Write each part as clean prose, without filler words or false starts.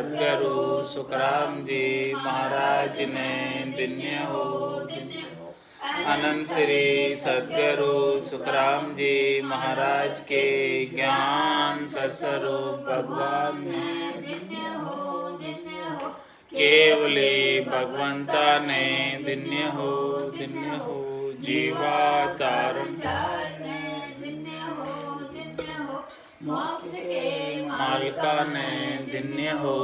सद्गुरु सुखराम जी महाराज ने धन्य हो। अनंत श्री सद्गुरु सुखराम जी महाराज के ज्ञान सत्स्वरूप भगवान ने केवली भगवंता ने धन्य हो। जीवा तारण मोक्ष के मालिका ने धन्य हो।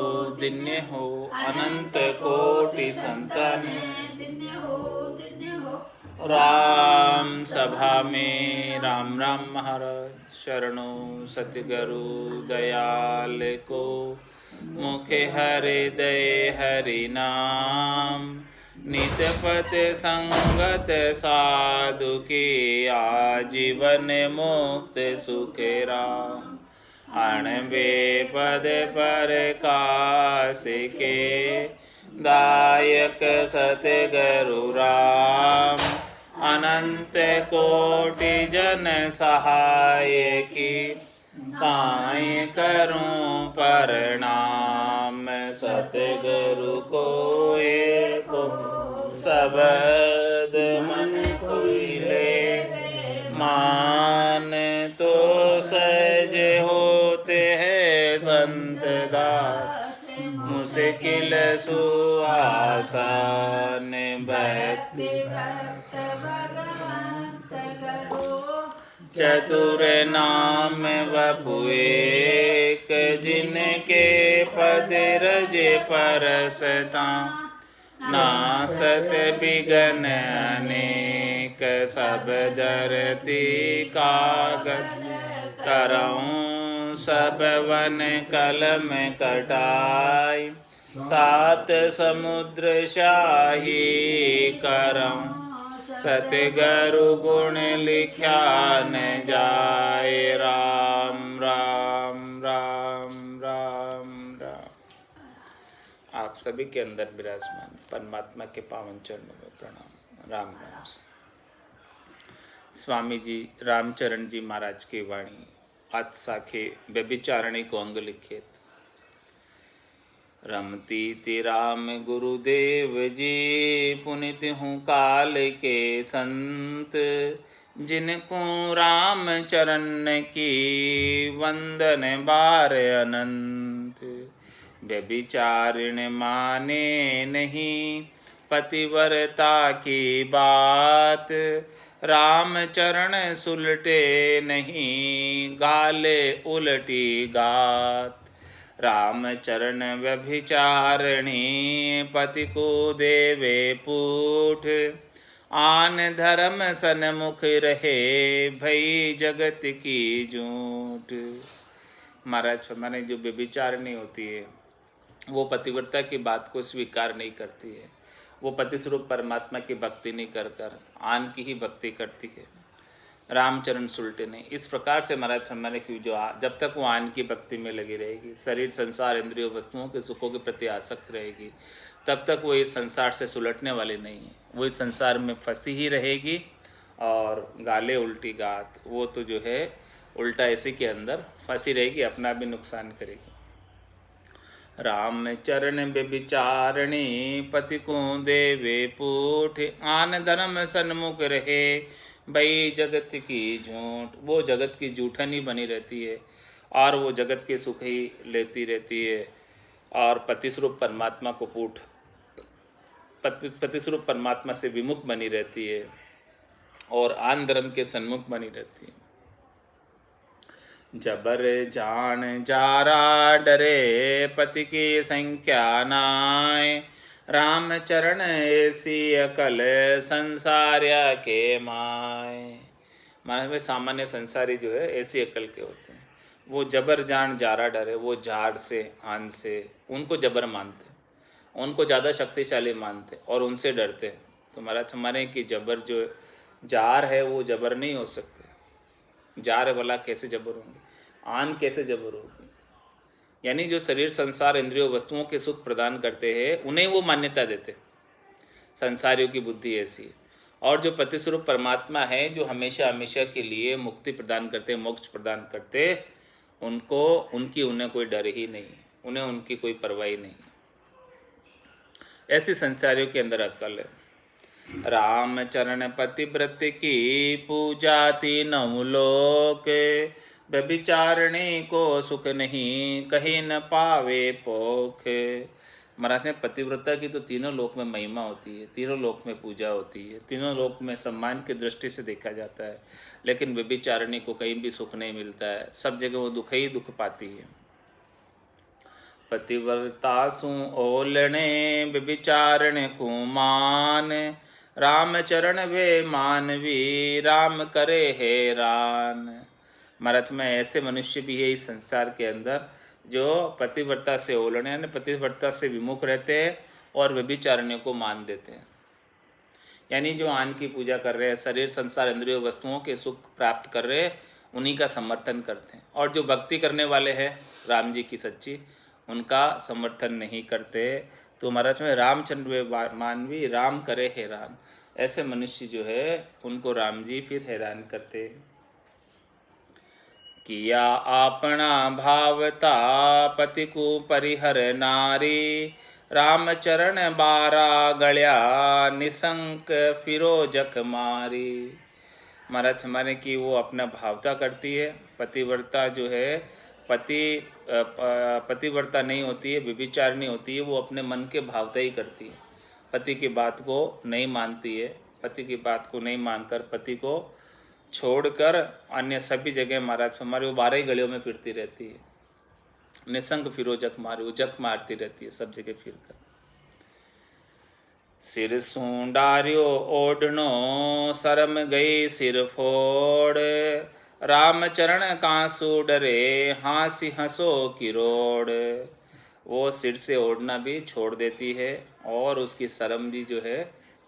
अनंत कोटि संतान राम सभा में राम राम महाराज शरणों सतगुरु दयाल को मुखे हृदय हरि नाम नित पत संगत साधु के आजीवन मुक्त सुख राम अण बेपद पर काश के दायक सतगुरु राम अनंत कोटि जन सहाय की ताय करूं प्रणाम सतगुरु को एको शब्द मन कोई ले मान तो सहज होते हैं संत दास मुश्किल सुआसान भक्ति चतुर नाम वपु एक जिनके पद रजे परसता नासत बिगन अनेक सब धरती कागज करऊं सब वन कलम कटाई सात समुद्र शाही करऊं सतगुरु गुण लिख्या न जाए राम राम राम राम राम। आप सभी के अंदर विराजमान परमात्मा के पावन चरणों में प्रणाम। राम राम। स्वामी जी रामचरण जी महाराज की वाणी अत साखे व्यभिचारणी को अंग लिखित। रमती ति राम गुरुदेव जी पुनित हूँ काल के संत जिनको राम चरण की वंदन बार अनंत। व्यभिचारिण माने नहीं पतिव्रता की बात राम चरण सुलटे नहीं गाले उलटी गात। राम चरण व्यभिचारिणी पति को देवे पूठ आन धर्म सन्मुख रहे भई जगत की झूठ। महाराज फरमाने जो व्यभिचारिणी होती है वो पतिव्रता की बात को स्वीकार नहीं करती है, वो पति स्वरूप परमात्मा की भक्ति नहीं कर आन की ही भक्ति करती है, रामचरण सुलटे नहीं। इस प्रकार से महाराज फरमाने की जो जब तक वो आन की भक्ति में लगी रहेगी, शरीर संसार इंद्रियों वस्तुओं के सुखों के प्रति आसक्त रहेगी, तब तक वो इस संसार से सुलटने वाली नहीं है। वो इस संसार में फंसी ही रहेगी और गाले उल्टी गात, वो तो जो है उल्टा इसी के अंदर फंसी रहेगी, अपना भी नुकसान करेगी। राम चरण व्यभिचारिणी पति को देवे पूठ आन धर्म सन्मुख रहे भई जगत की झूठ। वो जगत की झूठन ही बनी रहती है और वो जगत के सुख ही लेती रहती है और पति स्वरूप परमात्मा को पूठ पति स्वरूप परमात्मा से विमुख बनी रहती है और आन धर्म के सन्मुख बनी रहती है। जबर जान जारा डरे पति की संख्या नाय राम चरण ऐसी अकल संसारिया के माय। मानस में सामान्य संसारी जो है ऐसी अकल के होते हैं, वो जबर जान जारा डरे, वो झाड़ से आन से उनको जबर मानते, उनको ज़्यादा शक्तिशाली मानते और उनसे डरते हैं। तो महाराज हमारे कि जबर जो जार है वो जबर नहीं हो सकते, जार भला कैसे जबर होंगे, आन कैसे जबर होगी। यानी जो शरीर संसार इंद्रियों वस्तुओं के सुख प्रदान करते हैं उन्हें वो मान्यता देते। संसारियों की बुद्धि ऐसी है। और जो पति स्वरूप परमात्मा है जो हमेशा हमेशा के लिए मुक्ति प्रदान करते, मोक्ष प्रदान करते, उनको उनकी उन्हें कोई डर ही नहीं है। उन्हें उनकी कोई परवाह नहीं। ऐसे संसारियों के अंदर अक्ल है। राम चरण पतिव्रत की पूजा तीनों लोक, व्यभिचारिणी को सुख नहीं कहीं न पावे पोख। महाराज ने पतिव्रता की तो तीनों लोक में महिमा होती है, तीनों लोक में पूजा होती है, तीनों लोक में सम्मान की दृष्टि से देखा जाता है, लेकिन व्यभिचारिणी को कहीं भी सुख नहीं मिलता है, सब जगह वो दुख ही दुख पाती है। पतिव्रतासु ओलणे व्यभिचारण कुमान, राम चरण वे मानवी राम करे हैरान। महाराज में ऐसे मनुष्य भी है इस संसार के अंदर जो पतिव्रता से ओलने यानी पतिव्रता से विमुख रहते हैं और व्यभिचारिणी को मान देते हैं। यानी जो आन की पूजा कर रहे हैं, शरीर संसार इंद्रियों वस्तुओं के सुख प्राप्त कर रहे हैं, उन्हीं का समर्थन करते हैं। और जो भक्ति करने वाले हैं राम जी की सच्ची, उनका समर्थन नहीं करते। तो महाराज में रामचंद्र मानवी राम करे हैरान, ऐसे मनुष्य जो है उनको राम जी फिर हैरान करते हैं। किया आपना भावता पति को परिहर नारी, राम चरण बारा गल्या निसंक फिरो जख मारी। महाराज हमारे की वो अपना भावता करती है। पतिव्रता जो है पतिव्रता नहीं होती है, व्यभिचारिणी होती है, वो अपने मन के भावता ही करती है, पति की बात को नहीं मानती है। पति की बात को नहीं मानकर पति को छोड़कर अन्य सभी जगह महाराज हमारे वो 12 गलियों में फिरती रहती है। निसंग फिरो जख मारी, वो जख मारती रहती है सब जगह फिर कर। सिर सूंडारियो ओढ़नो शर्म गई सिर फोड़, राम चरण कांसू डरे हाँसी हंसो किरोड़। वो सिर से ओढ़ना भी छोड़ देती है और उसकी शर्म भी जो है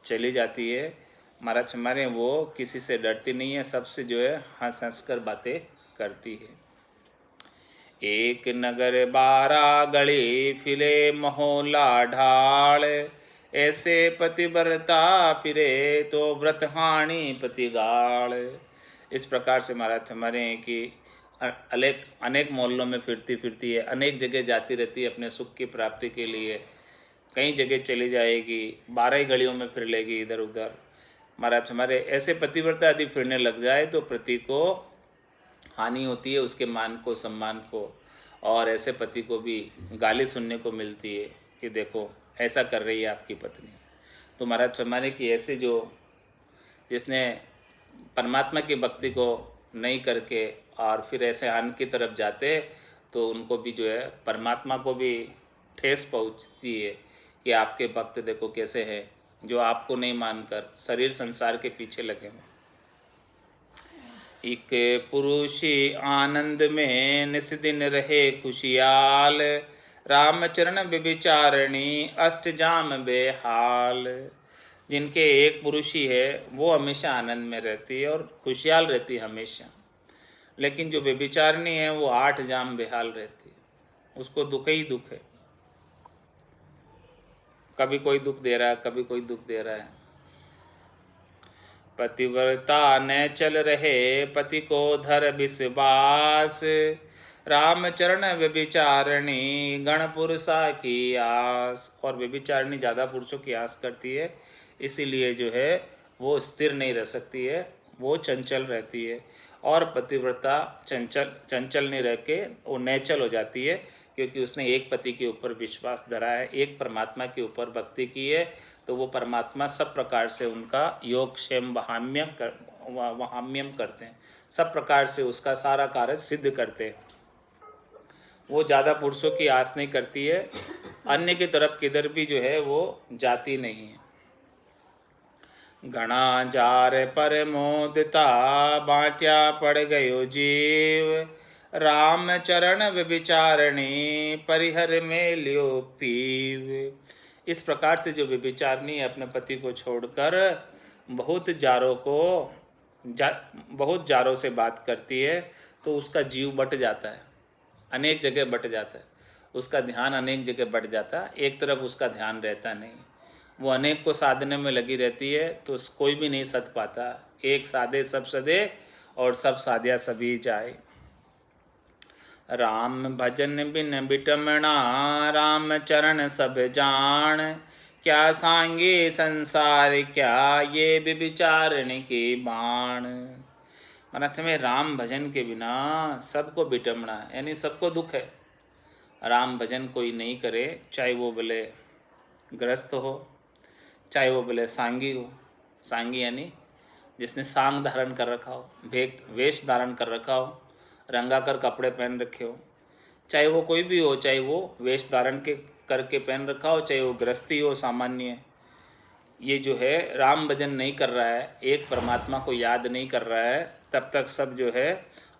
चली जाती है। महाराज हमारे वो किसी से डरती नहीं है, सबसे जो है हंस हंस कर बातें करती है। एक नगर 12 गली फिरे मोहल्ला ढाल, ऐसे पतिव्रता फिरे तो व्रतहानी पतिगाल। इस प्रकार से महाराज हमारे हैं कि अनेक मोहल्लों में फिरती फिरती है, अनेक जगह जाती रहती है अपने सुख की प्राप्ति के लिए। कई जगह चली जाएगी, 12 गलियों में फिर लेगी इधर उधर। महाराज हमारे ऐसे पतिव्रता यदि फिरने लग जाए तो पति को हानि होती है, उसके मान को सम्मान को, और ऐसे पति को भी गाली सुनने को मिलती है कि देखो ऐसा कर रही है आपकी पत्नी। तो महाराज हमारे कि ऐसे जो जिसने परमात्मा की भक्ति को नहीं करके और फिर ऐसे हानि की तरफ जाते तो उनको भी जो है परमात्मा को भी ठेस पहुंचती है कि आपके भक्त देखो कैसे हैं जो आपको नहीं मानकर शरीर संसार के पीछे लगे हुए। एक पुरुषी आनंद में निस दिन रहे खुशियाल, रामचरण व्यभिचारिणी अष्टजाम बेहाल। जिनके एक पुरुषी है वो हमेशा आनंद में रहती है और खुशहाल रहती है हमेशा, लेकिन जो व्यभिचारिणी है वो 8 जाम बेहाल रहती है, उसको दुख ही दुख है। कभी कोई दुख दे रहा है, कभी कोई दुख दे रहा है। पतिव्रता न चल रहे पति को धर विश्वास, रामचरण व्यभिचारिणी गण पुरुषा की आस। और व्यभिचारिणी ज़्यादा पुरुषों की आस करती है, इसीलिए जो है वो स्थिर नहीं रह सकती है, वो चंचल रहती है। और पतिव्रता चंचल नहीं रह के वो नेचल हो जाती है, क्योंकि उसने एक पति के ऊपर विश्वास धरा है, एक परमात्मा के ऊपर भक्ति की है, तो वो परमात्मा सब प्रकार से उनका योग क्षेम वहाम्यम करते हैं, सब प्रकार से उसका सारा कार्य सिद्ध करते हैं। वो ज़्यादा पुरुषों की आस नहीं करती है, अन्य की तरफ किधर भी जो है वो जाती नहीं है। घना जार पर मोदता बांट्या पड़ गयो जीव, राम चरण व्यभिचारिणी परिहर में लियो पीव। इस प्रकार से जो व्यभिचारिणी अपने पति को छोड़कर बहुत जारों से बात करती है तो उसका जीव बट जाता है, अनेक जगह बट जाता है, उसका ध्यान अनेक जगह बट जाता है, एक तरफ उसका ध्यान रहता नहीं। वो अनेक को साधने में लगी रहती है तो कोई भी नहीं सध पाता। एक साधे सब सधे और सब साध्या सभी जाए। राम भजन बिन बिटमना, राम चरण सब जान। क्या सांगे संसार क्या, ये विचारण के बाण। अर्थ में राम भजन के बिना सबको बिटमना, यानी सबको दुख है। राम भजन कोई नहीं करे, चाहे वो भले ग्रस्त हो, चाहे वो भले सांगी हो। सांगी यानी जिसने सांग धारण कर रखा हो, वेश धारण कर रखा हो, रंगाकर कपड़े पहन रखे हो, चाहे वो कोई भी हो, चाहे वो वेश धारण के करके पहन रखा हो, चाहे वो गृहस्थी हो सामान्य, ये जो है राम भजन नहीं कर रहा है, एक परमात्मा को याद नहीं कर रहा है, तब तक सब जो है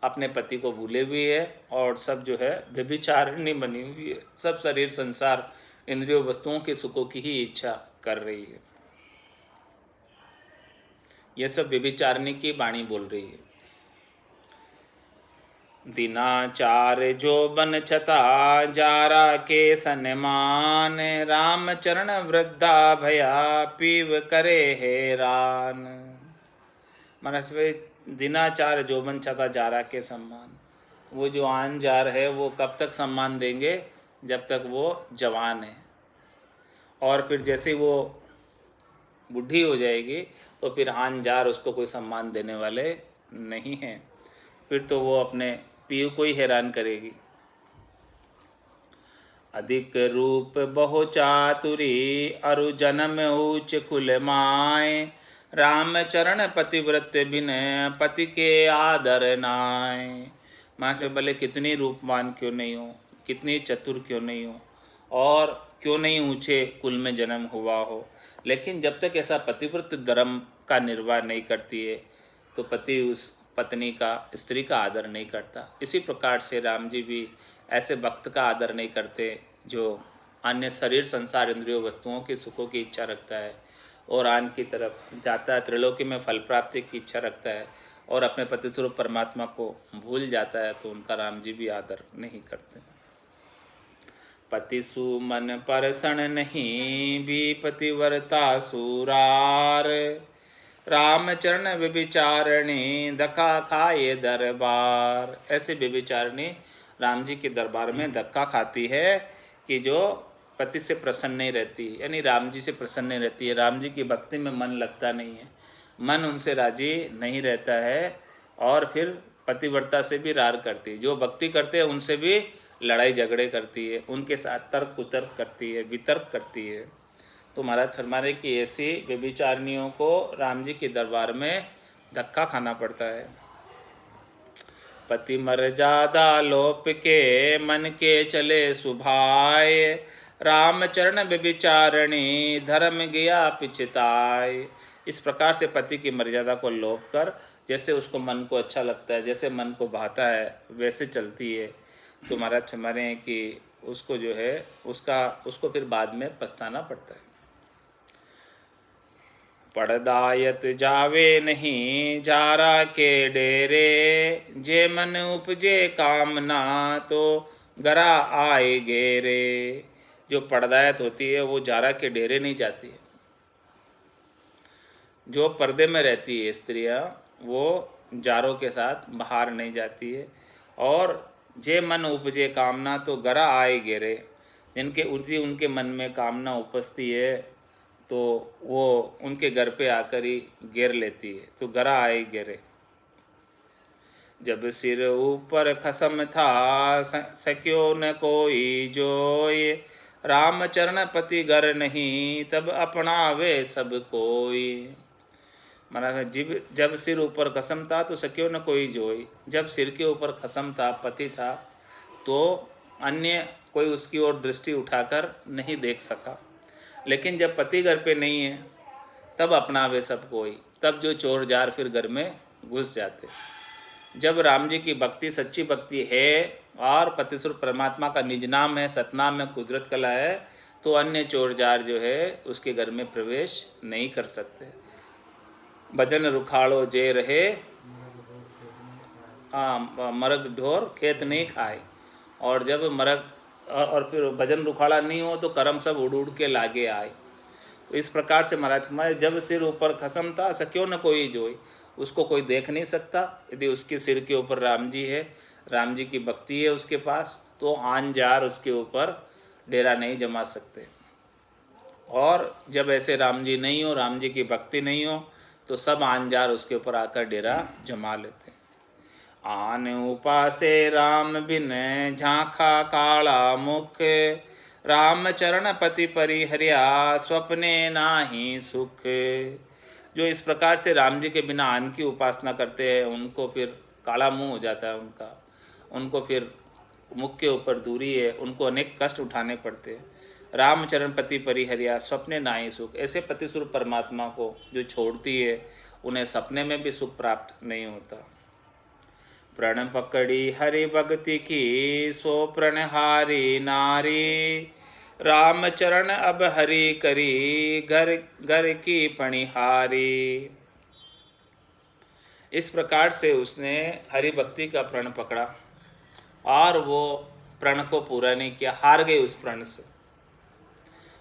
अपने पति को भूले हुए है और सब जो है व्यभिचारिणी बनी हुई है। सब शरीर संसार इंद्रियों वस्तुओं के सुखों की ही इच्छा कर रही है। यह सब व्यभिचारिणी की वाणी बोल रही है। दीनाचार जो बन छता, जारा के सनमान। राम चरण वृद्धा भया, पीव करे हैरान। मानस में दीनाचार जो बन छता, जारा के सम्मान। वो जो आन जार है वो कब तक सम्मान देंगे, जब तक वो जवान है, और फिर जैसे वो बुढ़ी हो जाएगी तो फिर आन जार उसको कोई सम्मान देने वाले नहीं हैं, फिर तो वो अपने पीयू को ही हैरान करेगी। अधिक रूप बहु चातुरी, अरु जन्म ऊच कुल माय। राम चरण पतिव्रत बिन, पति के आदर नाय। माँ से भले कितनी रूपवान क्यों नहीं हो, कितनी चतुर क्यों नहीं हो, और क्यों नहीं ऊंचे कुल में जन्म हुआ हो, लेकिन जब तक ऐसा पतिव्रत धर्म का निर्वाह नहीं करती है तो पति उस पत्नी का, स्त्री का आदर नहीं करता। इसी प्रकार से राम जी भी ऐसे भक्त का आदर नहीं करते जो अन्य शरीर संसार इंद्रियों वस्तुओं के सुखों की इच्छा रखता है और आन की तरफ जाता है, त्रिलोकी में फल प्राप्ति की इच्छा रखता है और अपने पति स्वरूप परमात्मा को भूल जाता है, तो उनका राम जी भी आदर नहीं करते। पति सुमन परसण नहीं, भी पतिव्रता सुरार। राम चरण व्यभिचारिणी, धक्का खाए दरबार। ऐसे व्यभिचारिणी राम जी के दरबार में धक्का खाती है कि जो पति से प्रसन्न नहीं रहती, यानी राम जी से प्रसन्न नहीं रहती है। राम जी की भक्ति में मन लगता नहीं है, मन उनसे राजी नहीं रहता है, और फिर पतिव्रता से भी रार करती है। जो भक्ति करते हैं उनसे भी लड़ाई झगड़े करती है, उनके साथ तर्क कुतर्क करती है, वितर्क करती है। तो महाराज फरमाने की ऐसी व्यभिचारिणियों को राम जी के दरबार में धक्का खाना पड़ता है। पति मर्यादा लोप के, मन के चले सुभाए। राम चरण व्यभिचारिणी, धर्म गया पिछताए। इस प्रकार से पति की मर्यादा को लोप कर, जैसे उसको मन को अच्छा लगता है, जैसे मन को भाता है वैसे चलती है, तो महाराज फरमाने हैं कि उसको जो है उसको फिर बाद में पछताना पड़ता है। पड़दायत जावे नहीं, जारा के डेरे। जे मन उपजे कामना, तो गरा आए घेरे। जो पड़दायत होती है वो जारा के डेरे नहीं जाती है। जो पर्दे में रहती है स्त्रियाँ, वो जारों के साथ बाहर नहीं जाती है। और जे मन उपजे कामना, तो गरा आए घेरे। जिनके उनके मन में कामना उपजती है तो वो उनके घर पे आकर ही घेर लेती है, तो गरा आए घेरे। जब सिर ऊपर खसम था, सक्यो न कोई जोय। राम चरण पति घर नहीं, तब अपनावे सब कोई। माना जब सिर ऊपर खसम था तो सक्यो न कोई जोई। जब सिर के ऊपर खसम था, पति था, तो अन्य कोई उसकी ओर दृष्टि उठाकर नहीं देख सका। लेकिन जब पति घर पे नहीं है तब अपनावे सब कोई, तब जो चोर जार फिर घर में घुस जाते। जब राम जी की भक्ति सच्ची भक्ति है और पतिस्वरूप परमात्मा का निज नाम है, सतनाम है, कुदरत कला है, तो अन्य चोर जार जो है उसके घर में प्रवेश नहीं कर सकते। भजन रुखाड़ो जे रहे, मरग ढोर खेत नहीं खाए। और जब मरग और फिर भजन रुखाड़ा नहीं हो तो कर्म सब उड़ उड़ के लागे आए। तो इस प्रकार से महाराज हमारे जब सिर ऊपर खसम था, सक्यो न कोई जोई। उसको कोई देख नहीं सकता। यदि उसके सिर के ऊपर राम जी है, राम जी की भक्ति है उसके पास, तो आन जार उसके ऊपर डेरा नहीं जमा सकते। और जब ऐसे राम जी नहीं हो, राम जी की भक्ति नहीं हो, तो सब आन जार उसके ऊपर आकर डेरा जमा लेते। आन उपासे राम बिन झांखा काला मुख, राम चरण पति परिहर्या स्वप्ने नाही सुख। जो इस प्रकार से राम जी के बिना आन की उपासना करते हैं, उनको फिर काला मुंह हो जाता है उनका, उनको फिर मुख के ऊपर दूरी है, उनको अनेक कष्ट उठाने पड़ते हैं। रामचरण पति परिहर्या स्वप्ने नाहि सुख। ऐसे पतिस्वरूप परमात्मा को जो छोड़ती है, उन्हें सपने में भी सुख प्राप्त नहीं होता। प्रण पकड़ी हरि भक्ति की, सो प्रणहारी नारी, रामचरण अब हरि करी, घर घर की पणिहारी। इस प्रकार से उसने हरि भक्ति का प्रण पकड़ा और वो प्रण को पूरा नहीं किया, हार गए उस प्रण से,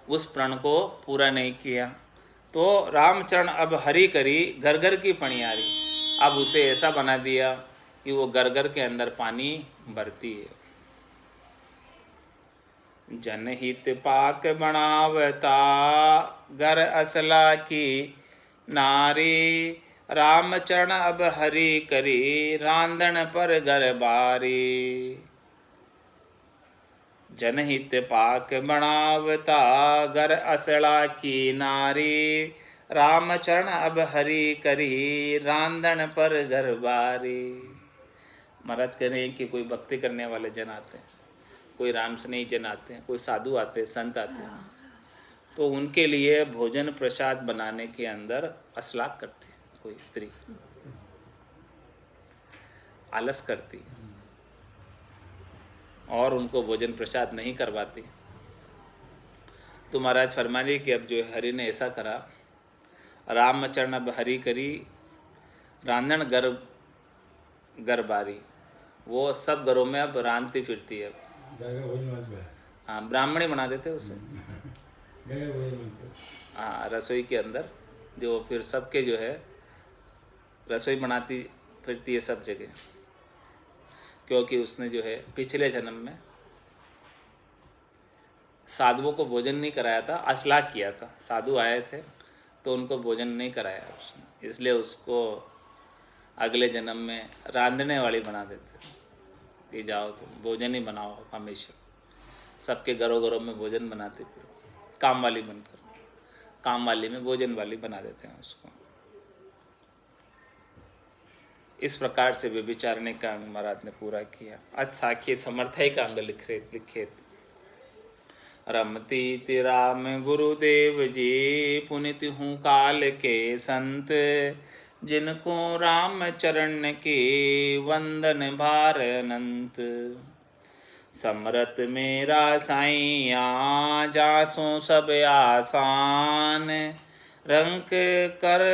उस प्रण को पूरा नहीं किया। तो रामचरण अब हरि करी, घर घर की पणियारी। अब उसे ऐसा बना दिया कि वो घर घर के अंदर पानी भरती है। जनहित पाक बनावता, घर असला की नारी, रामचरण अब हरि करी, रांधन पर घर बारी। जनहित पाक बनावता, घर असला की नारी, रामचरण अब हरि करी, रांधन पर घर बारी। महाराज कह रहे हैं कि कोई भक्ति करने वाले जन आते हैं, कोई राम स्नेही जन आते हैं, कोई साधु आते हैं, संत आते हैं, तो उनके लिए भोजन प्रसाद बनाने के अंदर असलाक करती है। कोई स्त्री आलस करती और उनको भोजन प्रसाद नहीं करवाती। तो महाराज फरमाइए कि अब जो हरि ने ऐसा करा, रामचरण अब हरि करी, रांधन घर बारी। वो सब घरों में अब रांधती फिरती है। हाँ, ब्राह्मणी बना देते उसे। हाँ, रसोई के अंदर जो फिर सबके जो है रसोई बनाती फिरती है सब जगह, क्योंकि उसने जो है पिछले जन्म में साधुओं को भोजन नहीं कराया था, असलाक किया था। साधु आए थे तो उनको भोजन नहीं कराया उसने, इसलिए उसको अगले जन्म में रांधने वाली बना देते कि जाओ तुम भोजन ही बनाओ हमेशा। सबके घरों घरों में भोजन बनाते फिर काम वाली बनकर, काम वाली में भोजन वाली बना देते हैं उसको। इस प्रकार से व्यभिचारने का अंग महाराज ने पूरा किया। आज साखी समर्थय का अंग लिखे रमती ति राम गुरुदेव जी, पुनित हूँ काल के संत, जिनको राम चरण के वंदन भार अनंत। समरत मेरा साइया, जासों सब आसान, रंक कर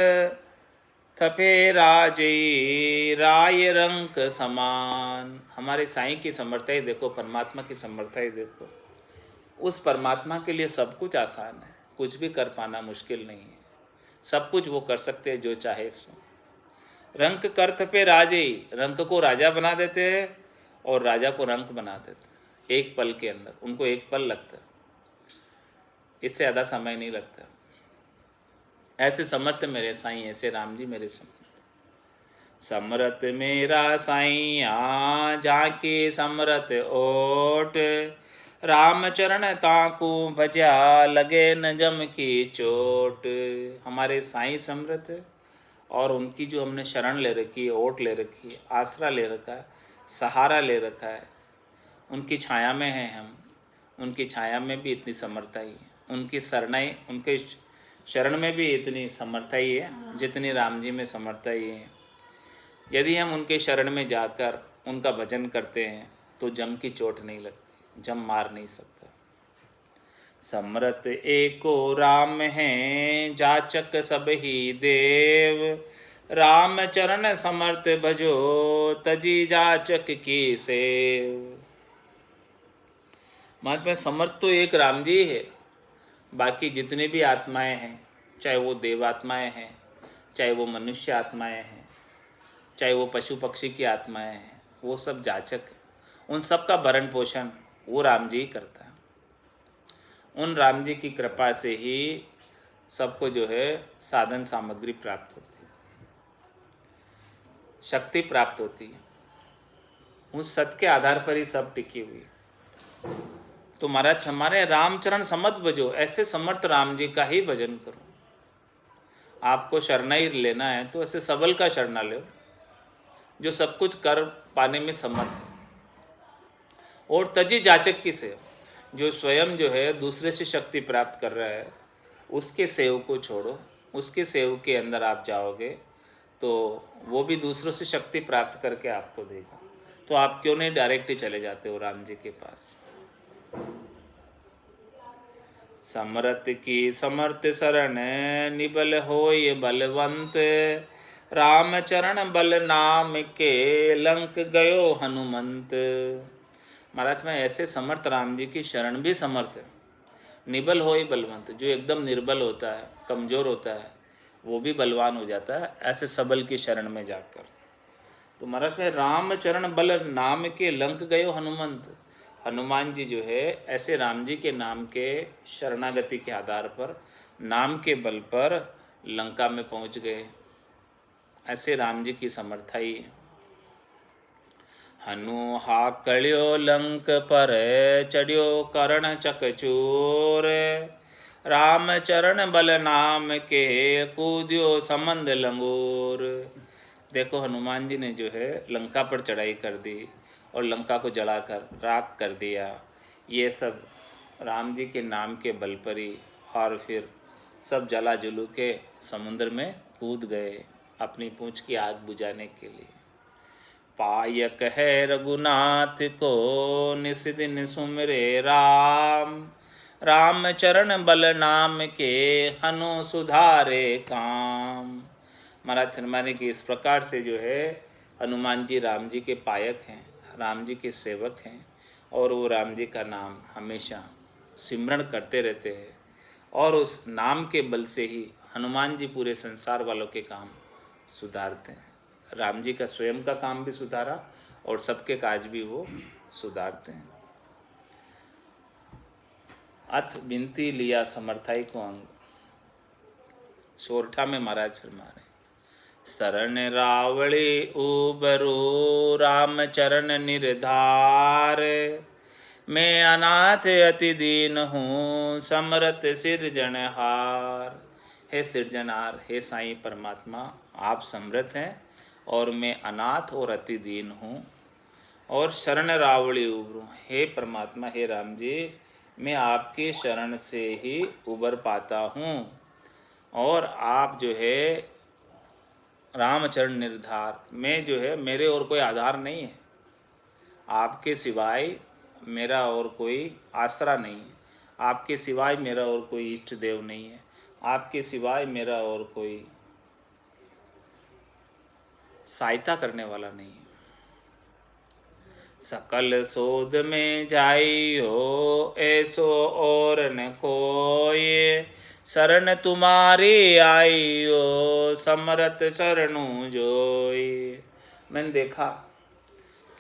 थपे राजे, राय रंक समान। हमारे साईं की समर्था ही देखो, परमात्मा की समर्था ही देखो। उस परमात्मा के लिए सब कुछ आसान है, कुछ भी कर पाना मुश्किल नहीं है। सब कुछ वो कर सकते हैं जो चाहे सो। रंक कर थपे राजे, रंक को राजा बना देते हैं और राजा को रंक बना देते हैं एक पल के अंदर। उनको एक पल लगता है, इससे ज़्यादा समय नहीं लगता। ऐसे समर्थ मेरे साईं, ऐसे राम जी मेरे समरत मेरा साईं, जाके समरत ओट, रामचरण ताकू भजा, लगे न जम की चोट। हमारे साईं समरथ है और उनकी जो हमने शरण ले रखी है, ओट ले रखी है, आसरा ले रखा है, सहारा ले रखा है, उनकी छाया में हैं हम। उनकी छाया में भी इतनी समर्था ही है, उनकी शरणाई, उनके शरण में भी इतनी समर्था ही है जितनी राम जी में समर्था ही है। यदि हम उनके शरण में जाकर उनका भजन करते हैं तो जम की चोट नहीं लगती, जम मार नहीं सकता। समरथ एको राम हैं, जाचक सब ही देव, राम चरण समर्थ भजो, तजी जाचक की सेव। महात्मा समर्थ तो एक राम जी है, बाकी जितने भी आत्माएं हैं, चाहे वो देव आत्माएं हैं, चाहे वो मनुष्य आत्माएं हैं, चाहे वो पशु पक्षी की आत्माएं हैं, वो सब जाचक है। उन सब का भरण पोषण वो राम जी ही करता है। उन राम जी की कृपा से ही सबको जो है साधन सामग्री प्राप्त होती है, शक्ति प्राप्त होती है। उस सत्य के आधार पर ही सब टिकी हुई है। तो महाराज हमारे रामचरण समत भजो, ऐसे समर्थ राम जी का ही भजन करो। आपको शरणा ही लेना है तो ऐसे सबल का शरणा लो, जो सब कुछ कर पाने में समर्थ है। और तजी जाचक की सेव, जो स्वयं जो है दूसरे से शक्ति प्राप्त कर रहा है, उसके सेव को छोड़ो। उसके सेव के अंदर आप जाओगे तो वो भी दूसरों से शक्ति प्राप्त करके आपको देगा। तो आप क्यों नहीं डायरेक्ट ही चले जाते हो राम जी के पास। समरथ की समर्थ शरण निबल होय बलवंत, राम चरण बल नाम के लंक गयो हनुमंत। महाराज में ऐसे समर्थ राम जी की शरण भी समर्थ है। निबल होय बलवंत, जो एकदम निर्बल होता है, कमज़ोर होता है, वो भी बलवान हो जाता है ऐसे सबल की शरण में जाकर। तो महाराज में राम चरण बल नाम के लंक गयो हनुमंत। हनुमान जी जो है ऐसे राम जी के नाम के शरणागति के आधार पर, नाम के बल पर लंका में पहुंच गए। ऐसे राम जी की समर्था ही है। हनु हाकड़ियो लंक पर चढ़ियो करण चकचूर, राम चरण बल नाम के कूदियो समंद लंगूर। देखो हनुमान जी ने जो है लंका पर चढ़ाई कर दी और लंका को जलाकर राख कर दिया। ये सब राम जी के नाम के बल पर ही। और फिर सब जला जुलू के समुद्र में कूद गए अपनी पूंछ की आग बुझाने के लिए। पायक है रघुनाथ को निस दिन सुमरे राम, राम चरण बल नाम के हनु सुधारे काम। महाराज हनुमान की इस प्रकार से जो है हनुमान जी राम जी के पायक हैं, राम जी के सेवक हैं, और वो राम जी का नाम हमेशा सिमरण करते रहते हैं। और उस नाम के बल से ही हनुमान जी पूरे संसार वालों के काम सुधारते हैं। राम जी का स्वयं का काम भी सुधारा और सबके काज भी वो सुधारते हैं। अथ बिनती लिया समर्थाई को अंग। सोरठा में महाराज फरमा रहे, शरण रावड़ी उबरू राम चरण निर्धार, मैं अनाथ अति दीन हूँ समरथ सिरजनहार। हे सिरजनहार, हे साईं परमात्मा, आप समर्थ हैं और मैं अनाथ और अति दीन हूँ। और शरण रावड़ी उबरू, हे परमात्मा, हे राम जी, मैं आपके शरण से ही उबर पाता हूँ। और आप जो है रामचरण निर्धार, मैं जो है मेरे और कोई आधार नहीं है, आपके सिवाय मेरा और कोई आसरा नहीं है, आपके सिवाय मेरा और कोई इष्ट देव नहीं है, आपके सिवाय मेरा और कोई सहायता करने वाला नहीं है। सकल शोध में जाई हो ऐसो और न कोई, शरण तुम्हारी आई हो समरथ शरणु जोई। मैंने देखा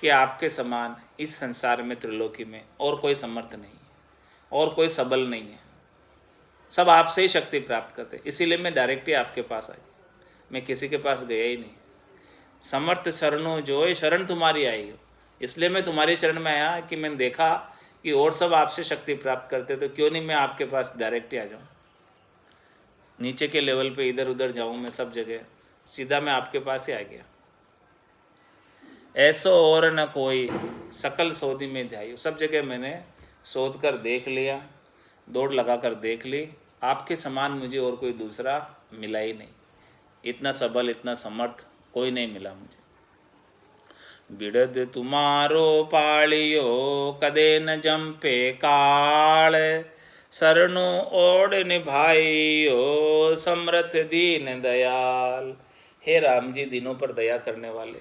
कि आपके समान इस संसार में त्रिलोकी में और कोई समर्थ नहीं है और कोई सबल नहीं है, सब आपसे ही शक्ति प्राप्त करते, इसीलिए मैं डायरेक्ट ही आपके पास आ गया, मैं किसी के पास गया ही नहीं। समर्थ शरणु जोई, शरण तुम्हारी आई हो, इसलिए मैं तुम्हारी शरण में आया कि मैंने देखा कि और सब आपसे शक्ति प्राप्त करते, तो क्यों नहीं मैं आपके पास डायरेक्ट ही आ जाऊँ। नीचे के लेवल पे इधर उधर जाऊँ मैं सब जगह, सीधा मैं आपके पास ही आ गया। ऐसो और न कोई सकल शोधी में ध्याई, सब जगह मैंने शोध कर देख लिया, दौड़ लगा कर देख ली, आपके समान मुझे और कोई दूसरा मिला ही नहीं। इतना सबल, इतना समर्थ कोई नहीं मिला मुझे। बिड़द तुम्हारो पालियो कदे न जंपे काल, शरणु ओढ़ निभाइयो समर्थ दीन दयाल। हे राम जी, दिनों पर दया करने वाले,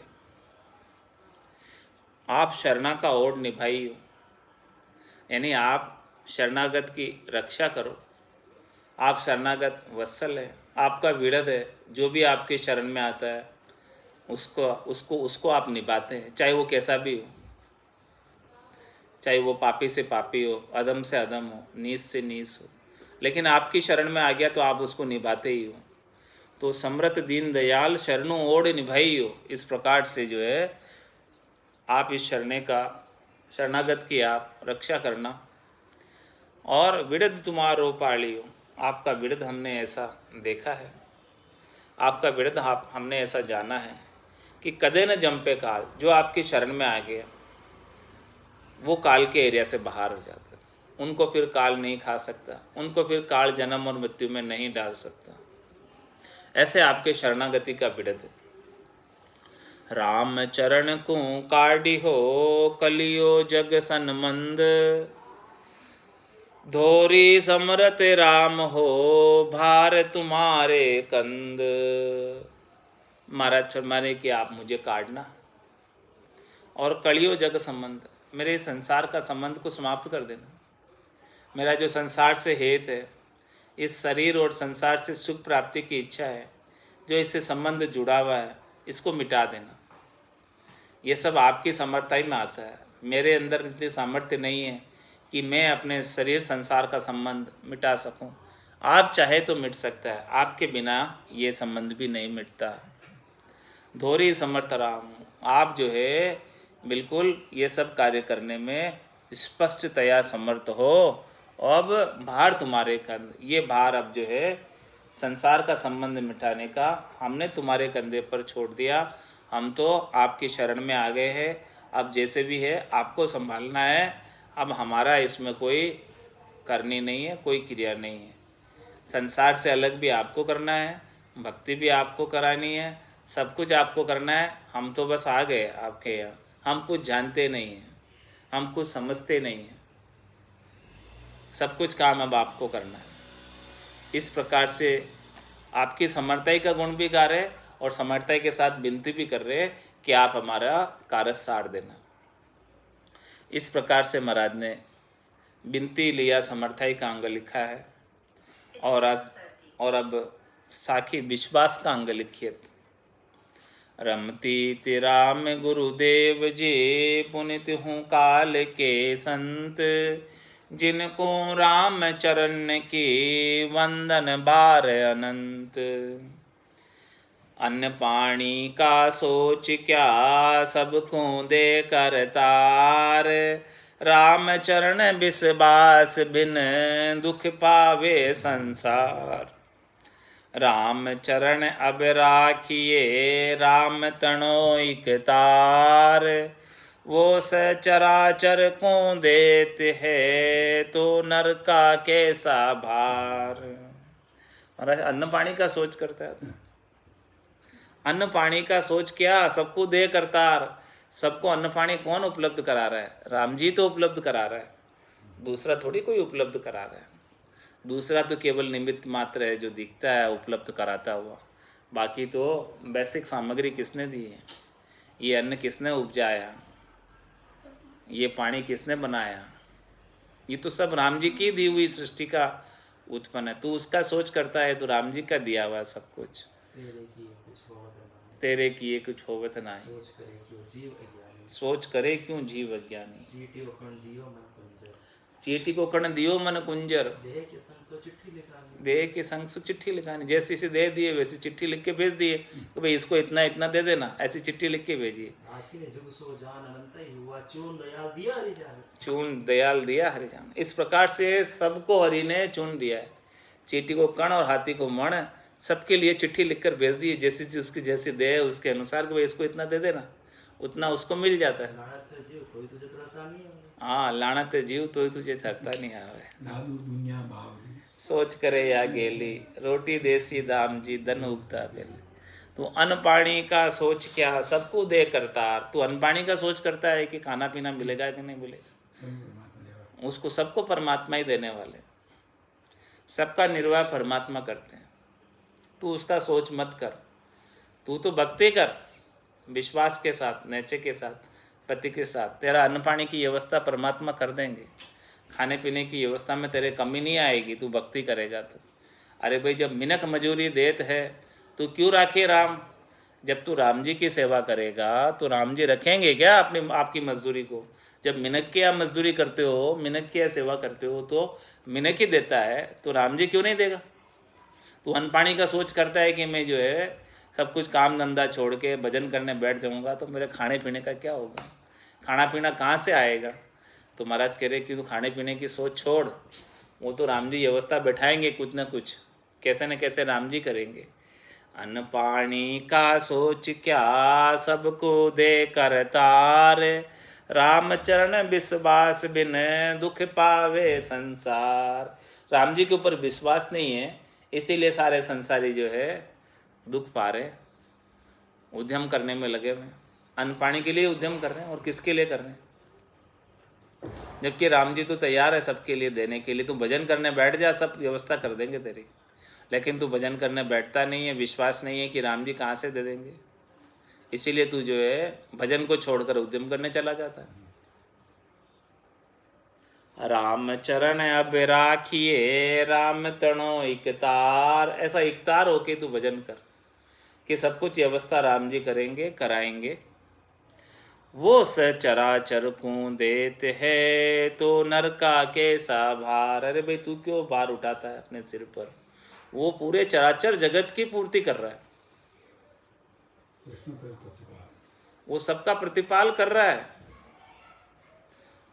आप शरणा का ओढ़ निभाइयो, यानी आप शरणागत की रक्षा करो। आप शरणागत वत्सल है, आपका विड़द है, जो भी आपके शरण में आता है उसको उसको उसको आप निभाते हैं, चाहे वो कैसा भी हो, चाहे वो पापी से पापी हो, अधम से अधम हो, नीच से नीच हो, लेकिन आपकी शरण में आ गया तो आप उसको निभाते ही हो। तो समृत दीन दयाल शरणों ओढ़ निभाई हो, इस प्रकार से जो है आप इस शरणागत की आप रक्षा करना। और विड़द तुम्हारो पालियो, आपका विड़द हमने ऐसा देखा है, आपका विड़द हमने ऐसा जाना है कि कदे न जंपे काल, जो आपकी शरण में आ गया वो काल के एरिया से बाहर हो जाता है, उनको फिर काल नहीं खा सकता, उनको फिर काल जन्म और मृत्यु में नहीं डाल सकता। ऐसे आपके शरणागति का विड़द है। राम चरण को काढ़ी हो कलियो जग सनमंद, धोरी समरत राम हो भार तुम्हारे कंद। महाराज फरमाने कि आप मुझे काटना और कलियो जग संबंध, मेरे संसार का संबंध को समाप्त कर देना। मेरा जो संसार से हेत है, इस शरीर और संसार से सुख प्राप्ति की इच्छा है, जो इससे संबंध जुड़ा हुआ है, इसको मिटा देना। ये सब आपकी समर्थता ही में आता है। मेरे अंदर इतनी सामर्थ्य नहीं है कि मैं अपने शरीर संसार का संबंध मिटा सकूं। आप चाहे तो मिट सकता है, आपके बिना ये संबंध भी नहीं मिटता। धोरी समर्थ राम, आप जो है बिल्कुल ये सब कार्य करने में स्पष्टतया समर्थ हो। अब भार तुम्हारे कंध, ये भार अब जो है संसार का संबंध मिटाने का हमने तुम्हारे कंधे पर छोड़ दिया। हम तो आपकी शरण में आ गए हैं, अब जैसे भी है आपको संभालना है। अब हमारा इसमें कोई करनी नहीं है, कोई क्रिया नहीं है। संसार से अलग भी आपको करना है, भक्ति भी आपको करानी है, सब कुछ आपको करना है। हम तो बस आ गए आपके यहाँ, हम कुछ जानते नहीं हैं, हम कुछ समझते नहीं हैं, सब कुछ काम अब आपको करना है। इस प्रकार से आपकी समर्थाई का गुण भी गा रहे और समर्थाई के साथ विनती भी कर रहे कि आप हमारा कार्य सार देना। इस प्रकार से महाराज ने विनती लिया, समर्थाई का अंग लिखा है। और अब साखी विश्वास का अंग लिखिए। रमती तिराम गुरुदेव जी, पुनित हूँ काल के संत, जिनको राम चरण की वंदन बार अनंत। अन्न पानी का सोच क्या सबको दे करतार, राम चरण विश्वास बिन दुख पावे संसार। राम चरण अब राखिए राम तनोइक तार, वो सचराचर को देते है तो नर का कैसा भार। महाराज अन्न पानी का सोच करता है, अन्न पानी का सोच क्या सबको दे करतार। सबको अन्न पानी कौन उपलब्ध करा रहा है? राम जी तो उपलब्ध करा रहा है, दूसरा थोड़ी कोई उपलब्ध करा रहा है। दूसरा तो केवल निमित्त मात्र है जो दिखता है उपलब्ध कराता हुआ। बाकी तो बेसिक सामग्री किसने दी है? ये अन्न किसने उपजाया? ये पानी किसने बनाया? ये तो सब राम जी की दी हुई सृष्टि का उत्पन्न है। तू उसका सोच करता है तो राम जी का दिया हुआ सब कुछ। तेरे किए कुछ होवत नहीं, सोच करे क्यों जीव अज्ञानी। चीटी को कर्ण दियो मन कुंजर, देह के संग सो चिट्ठी लिखानी। जैसे इसे दे दिए वैसे चिट्ठी लिख के भेज दिए तो भाई इसको इतना इतना दे देना, ऐसी चिट्ठी लिख के भेजिए। चून दयाल दिया हरि जान। इस प्रकार से सबको हरि ने चुन दिया है। चीटी को कण और हाथी को मण, सबके लिए चिट्ठी लिखकर भेज दिए, जैसी जिसकी जैसी दे उसके अनुसार कि भाई इसको इतना दे देना, उतना उसको मिल जाता है। हाँ, लानत जीव तो तुझे थकता नहीं आवे। सोच करे या गेली, रोटी देसी दाम जी धन उगता बेली। तू अन्न पानी का सोच क्या सबको दे करतार। तू अन्न पानी का सोच करता है कि खाना पीना मिलेगा कि नहीं मिलेगा, उसको सबको परमात्मा ही देने वाले, सबका निर्वाह परमात्मा करते हैं। तू उसका सोच मत कर, तू तो भक्ति कर विश्वास के साथ, नैचे के साथ, पति के साथ। तेरा अन्न पानी की व्यवस्था परमात्मा कर देंगे, खाने पीने की व्यवस्था में तेरे कमी नहीं आएगी, तू भक्ति करेगा तो। अरे भाई जब मिनक मजूरी देत है तो क्यों राखे राम? जब तू राम जी की सेवा करेगा तो राम जी रखेंगे क्या अपनी आपकी मजदूरी को? जब मिनक की आप मजदूरी करते हो, मिनक की सेवा करते हो, तो मिनक ही देता है, तो राम जी क्यों नहीं देगा? तू अन्न पानी का सोच करता है कि मैं जो है सब कुछ काम धंधा छोड़ के भजन करने बैठ जाऊंगा तो मेरे खाने पीने का क्या होगा? खाना पीना कहाँ से आएगा? तो महाराज कह रहे कि तू खाने पीने की सोच छोड़, वो तो राम जी व्यवस्था बैठाएंगे कुछ ना कुछ, कैसे न कैसे राम जी करेंगे। अन्न पानी का सोच क्या सबको दे कर तार, राम चरण विश्वास बिन दुख पावे संसार। राम जी के ऊपर विश्वास नहीं है, इसीलिए सारे संसारी जो है दुख पा रहे, उद्यम करने में लगे हुए, अन्न पानी के लिए उद्यम कर रहे हैं और किसके लिए कर रहे हैं? जबकि राम जी तो तैयार है सबके लिए देने के लिए। तू भजन करने बैठ जा, सब व्यवस्था कर देंगे तेरी, लेकिन तू भजन करने बैठता नहीं है, विश्वास नहीं है कि राम जी कहाँ से दे देंगे, इसीलिए तू जो है भजन को छोड़कर उद्यम करने चला जाता है। राम चरण अब राखिए राम तणो इकतार, ऐसा इकतार होके तू भजन कर कि सब कुछ व्यवस्था राम जी करेंगे, कराएंगे। वो सचराचर को देते है तो नरका कैसा भार। अरे भाई तू क्यों भार उठाता है अपने सिर पर? वो पूरे चराचर जगत की पूर्ति कर रहा है, वो सबका प्रतिपाल कर रहा है।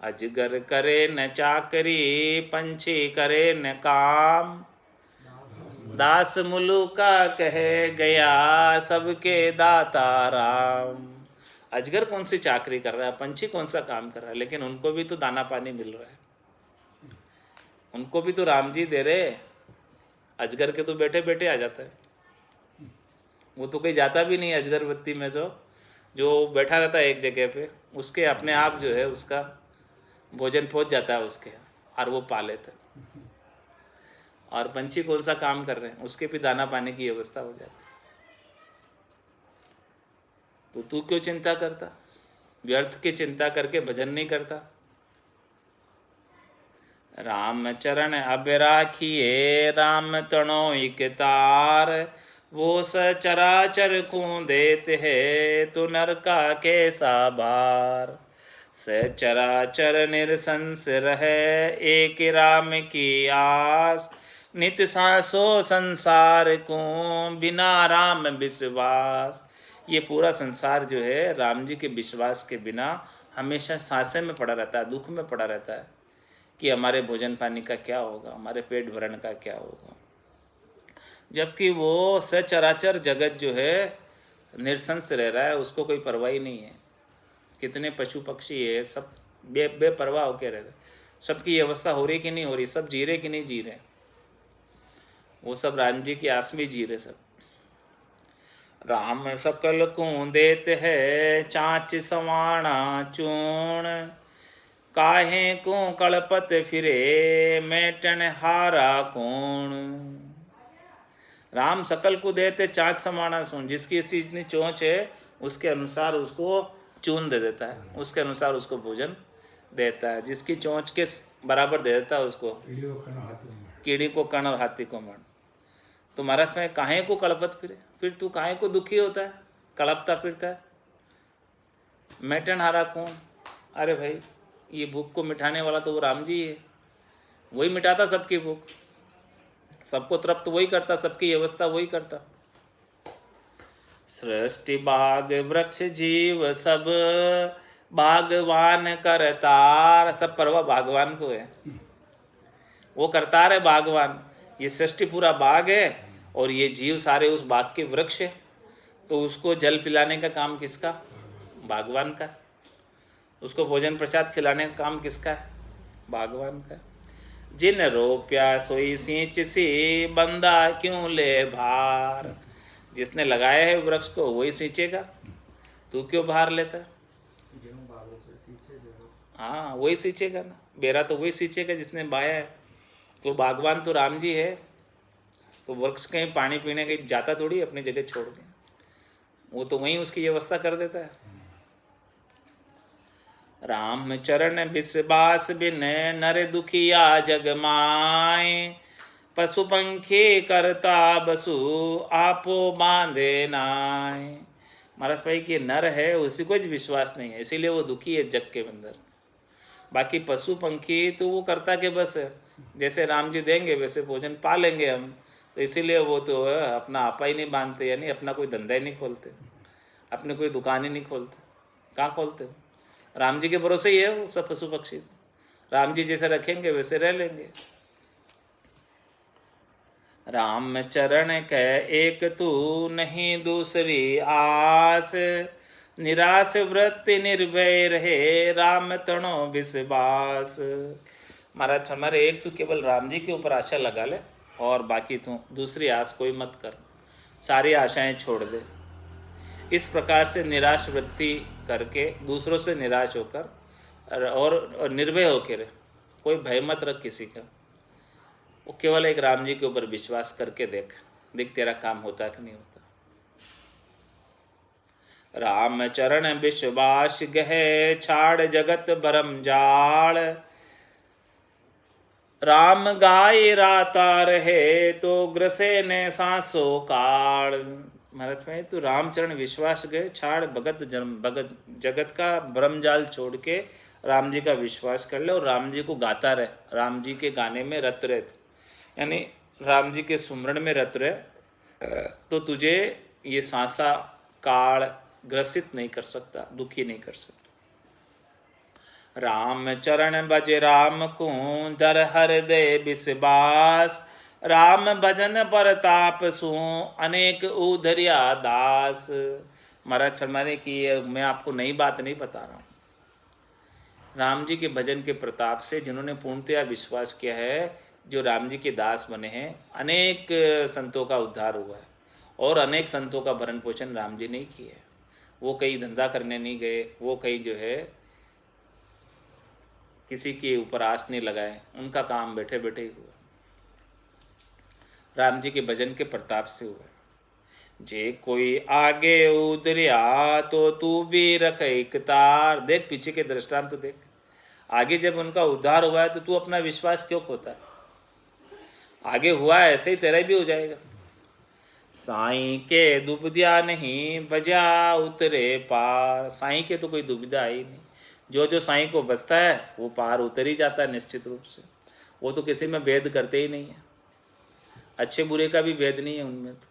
अजगर करे न चाकरी पंछी करे न काम, दास मुलुका कहे गया सबके दाता राम। अजगर कौन सी चाकरी कर रहा है, पंछी कौन सा काम कर रहा है, लेकिन उनको भी तो दाना पानी मिल रहा है, उनको भी तो राम जी दे रहे। अजगर के तो बैठे बैठे आ जाता है, वो तो कहीं जाता भी नहीं। अजगर बत्ती में तो जो बैठा रहता है एक जगह पे, उसके अपने आप जो है उसका भोजन पहुंच जाता है उसके, और वो पा लेता है। और पंछी कौन सा काम कर रहे हैं, उसके भी दाना पानी की व्यवस्था हो जाती है। तो तू क्यों चिंता करता, व्यर्थ की चिंता करके भजन नहीं करता? राम चरण अब राखिए राम तणो इकतार, वो सचराचर को देते है तो नरका कैसा भार। सचराचर निरसंस रहे एक राम की आस, नित सांसो संसार को बिना राम विश्वास। ये पूरा संसार जो है राम जी के विश्वास के बिना हमेशा सांसे में पड़ा रहता है, दुख में पड़ा रहता है कि हमारे भोजन पानी का क्या होगा, हमारे पेट भरण का क्या होगा। जबकि वो सचराचर जगत जो है निरसंस रह रहा है, उसको कोई परवाही नहीं है। कितने पशु पक्षी है, सब बेपरवाह होकर रह रहे, सबकी व्यवस्था हो रही कि नहीं हो रही, सब जी रहे कि नहीं जी रहे, वो सब राम जी की आस में जी रहे सब। राम सकल को देते है चाँच सवाणा चूण, काहे को कलपत फिरे मेटन हारा कौन। राम सकल को देते चाँच समाना चून, जिसकी इतनी चोंच है उसके अनुसार उसको चून दे देता है, उसके अनुसार उसको भोजन देता है, जिसकी चोंच के बराबर दे देता है उसको। कीड़ी को कण और हाथी को मण। तो महाराज में काहे को कलपत फिरे, फिर तू काहे को दुखी होता है, कलपता फिरता है? मेटन हारा कौन? अरे भाई ये भूख को मिटाने वाला तो वो राम जी है, वही मिटाता सबकी भूख, सबको तृप्त वही करता, सबकी व्यवस्था वही करता। सृष्टि बाग वृक्ष जीव सब बागवान करतार, सब परवा बागवान को है, वो करतार है बागवान। ये सृष्टि पूरा बाग है और ये जीव सारे उस बाग के वृक्ष है, तो उसको जल पिलाने का काम किसका? बागवान का। उसको भोजन प्रसाद खिलाने का काम किसका है? बागवान का। जिन रोप्या सोई सींच सी बंदा क्यों ले भार। जिसने लगाया है वृक्ष को वही सींचेगा, तू क्यों भार लेता? हाँ वही सींचेगा ना, बेरा तो वही सींचेगा जिसने बाया है। तो बागवान तो राम जी है, तो वृक्ष कहीं पानी पीने कहीं जाता थोड़ी अपनी जगह छोड़ के, वो तो वहीं उसकी व्यवस्था कर देता है। राम चरण विश्वास बिन नर दुखिया जग माय, पशु पंखी करता बसु आपो बांधे नाय। महाराज भाई कि नर है उसी को विश्वास नहीं है, इसीलिए वो दुखी है जग के अंदर। बाकी पशु पंखी तो वो करता कि बस जैसे राम जी देंगे वैसे भोजन पा लेंगे हम, तो इसीलिए वो तो अपना आपा ही नहीं बांधते, यानी अपना कोई धंधा ही नहीं खोलते, अपने कोई दुकान ही नहीं खोलते। कहाँ खोलते? राम जी के भरोसे ही है वो सब पशु पक्षी। राम जी जैसे रखेंगे वैसे रह लेंगे। राम चरण कह एक तू नहीं दूसरी आस, निराश वृत्ति निर्भय रहे राम तणो विश्वास। महाराज हमारे एक तो केवल राम जी के ऊपर आशा लगा ले, और बाकी तू दूसरी आस कोई मत कर, सारी आशाएं छोड़ दे। इस प्रकार से निराश वृत्ति करके दूसरों से निराश होकर और निर्भय होकर, कोई भय मत रख किसी का, वो केवल एक राम जी के ऊपर विश्वास करके देख तेरा काम होता है कि नहीं होता। राम चरण विश्वास गहे छाड़ जगत बरम जाल, राम गाय राता रहे तो ग्रसे ने सांसो काल। महाराज में तू रामचरण विश्वास गए छाड़ भगत जगत का ब्रह्मजाल छोड़ के राम जी का विश्वास कर ले, और राम जी को गाता रहे, राम जी के गाने में रत रहे, यानी राम जी के सुमरण में रत रहे, तो तुझे ये सांसा काल ग्रसित नहीं कर सकता, दुखी नहीं कर सकता। राम चरण बज राम को दर हर दे विश्वास, राम भजन परताप सु अनेक उधरिया दास। महाराज फरमाने की मैं आपको नई बात नहीं बता रहा हूँ, राम जी के भजन के प्रताप से जिन्होंने पूर्णतया विश्वास किया है, जो राम जी के दास बने हैं, अनेक संतों का उद्धार हुआ है, और अनेक संतों का भरण पोषण राम जी ने किया है। वो कहीं धंधा करने नहीं गए, वो कहीं जो है किसी के ऊपर आस नहीं लगाए, उनका काम बैठे बैठे ही हुआ, राम जी के भजन के प्रताप से हुआ। जे कोई आगे उधरिया तो तू भी रख एक तार। देख पीछे के दृष्टांत तो देख, आगे जब उनका उद्धार हुआ है तो तू अपना विश्वास क्यों खोता है? आगे हुआ है ऐसे ही तेरा भी हो जाएगा। साईं के दुविधा नहीं बजा उतरे पार। साईं के तो कोई दुविधा ही नहीं, जो साईं को बसता है वो पार उतर ही जाता है निश्चित रूप से। वो तो किसी में भेद करते ही नहीं है, अच्छे बुरे का भी भेद नहीं है उनमें, तो